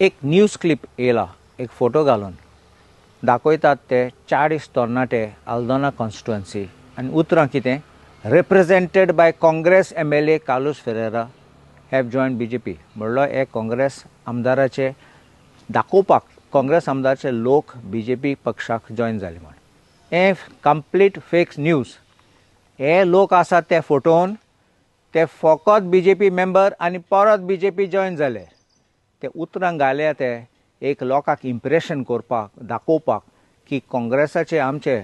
एक news clip येयला एक फोटो घालून दाखयतात ते 40 तरणाटे आल्दोना कॉन्स्टिट्युएन्सी आनी उतरां कितें represented by Congress MLA Carlos Ferreira have join BJP म्हणलो हे काँग्रेस आमदाराचे दाखोवपाक काँग्रेस आमदाराचे लोक BJP पक्षाक जॉयन जाले म्हण हे कंप्लीट फेक न्यूज हे लोक आसात ते फोटोवन ते फकत BJP मेंबर आनी परत BJP जॉयन जाले ते उतरां घाले ते एक लोकांक इम्प्रेशन करपाक दाखोवपाक की काँग्रेसाचे आमचे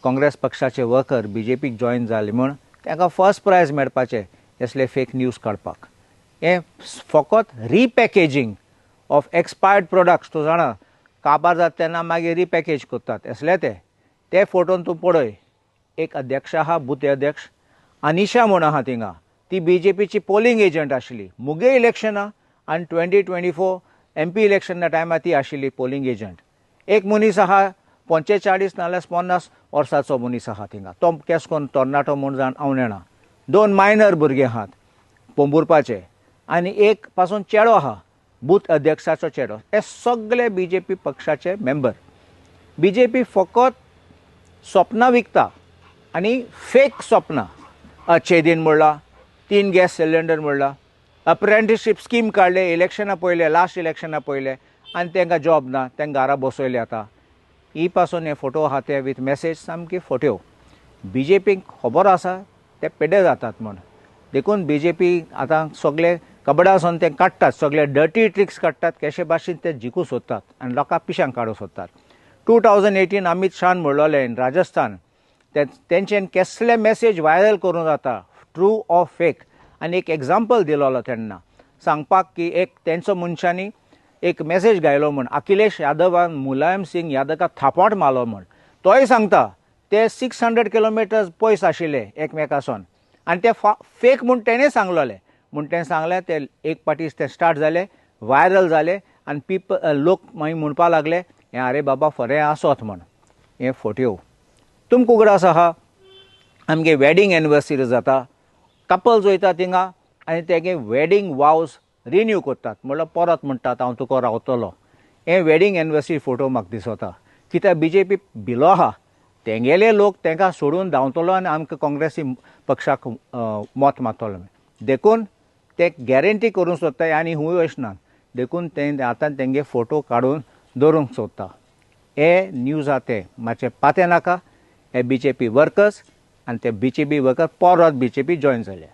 काँग्रेस पक्षाचे वर्कर BJPक जॉयन जाले म्हण तांकां फर्स्ट प्रायज मेळपाचें असले फेक न्यूज काडपाक हे फकत रिपॅकेजींग ऑफ एक्सपायर्ड प्रोडक्ट्स तूं जाणा काबार जाता तेन्ना मागीर रिपॅकेज करतात असले ते फोटोन तूं पळय एक अध्यक्ष आहा बुथ अध्यक्ष अनिशा म्हूण आहा थिंगा ती BJPची पोलिंग एजंट आशिल्ली मुगे इलेक्शनां आनी 2024 MP इलेक्शना टायमार ती आशिल्ली पोलिंग एजंट एक मनीस आहा 45 नाल्यार 50 वर्साचो मनीस आहा थिंगा तो केस कोन्न तरणाटो म्हूण जावन हांव नेणा 2 मायनर भुरगे आहात पोंबुरपाचे आनी एक पासून चेडो आहा बूथ अध्यक्षाचो चेडो हे सगळे BJP पक्षाचे मेंबर BJP फकत स्वप्नां विकता आनी फेक स्वप्नां अच्छे दिन म्हणला 3 गॅस सिलिंडर म्हणला अप्रेंटिसशीप स्कीम काडले इलेक्शना पयले लास्ट इलेक्शना पयले आनी तांकां जॉब ना तांकां घरा बसयले आतां ही पासून हे फोटो आहा ते विथ मेसेज सामकी फोट्यो BJPक खबर आसा ते पेडे जातात म्हण देखून BJP आतां सगळे कबडासून ते काडटात सगळे डर्टी ट्रिक्स काडटात कशे भाशेन ते जिखू सोदतात आनी लोकांक पिशांक काडूं सोदतात 2018 अमित शाहान म्हणलोलें इन राजस्थान तेंच्यान कसले मेसेज व्हायरल करूं जाता ट्रू ऑर फेक आनी एक एग्जाम्पल दिलोलो तेन्ना सांगपाक की एक तेंचो मनशांनी एक मेसेज गायलो म्हण अखिलेश यादवान मुलायम सिंग यादवाक थापट मारलो म्हण तोय सांगता ते 600 किलोमिटर्स पयस आशिल्ले एकमेकासून आनी ते फेक म्हूण तेणें सांगलोले म्हूण तें सांगलें ते एक पाटी ते स्टार्ट जाले व्हायरल जाले आनी लोक मागीर म्हणपा लागले हें आरे बाबा खरें आसोत म्हण हे फोट्यो तुमकुगडास आहा आमगे वेडिंग एनिवर्सरी जाता कपल्स वयता थिंगा आनी तेगे वेडिंग वावज रिन्यू करतात म्हणल्यार परत म्हणटात हांव तुका रावतलो हे वेडिंग एनिवर्सरी फोटो म्हाका दिसता कित्याक BJP भिलो आहा तेंगेले लोक तांकां सोडून धांवतलो आनी आमकां काँग्रेसी पक्षाक मत मारतलो देखून ते गॅरंटी करूंक सोदता आनी हूंय वचनात देखून ते आतां तेंगे फोटो काडून दवरूंक सोदता हे न्यूज आहा ते मातशें पातें नाका हे BJP वर्कर्स आनी ते BJP वर्कर परत BJP जॉयन जाले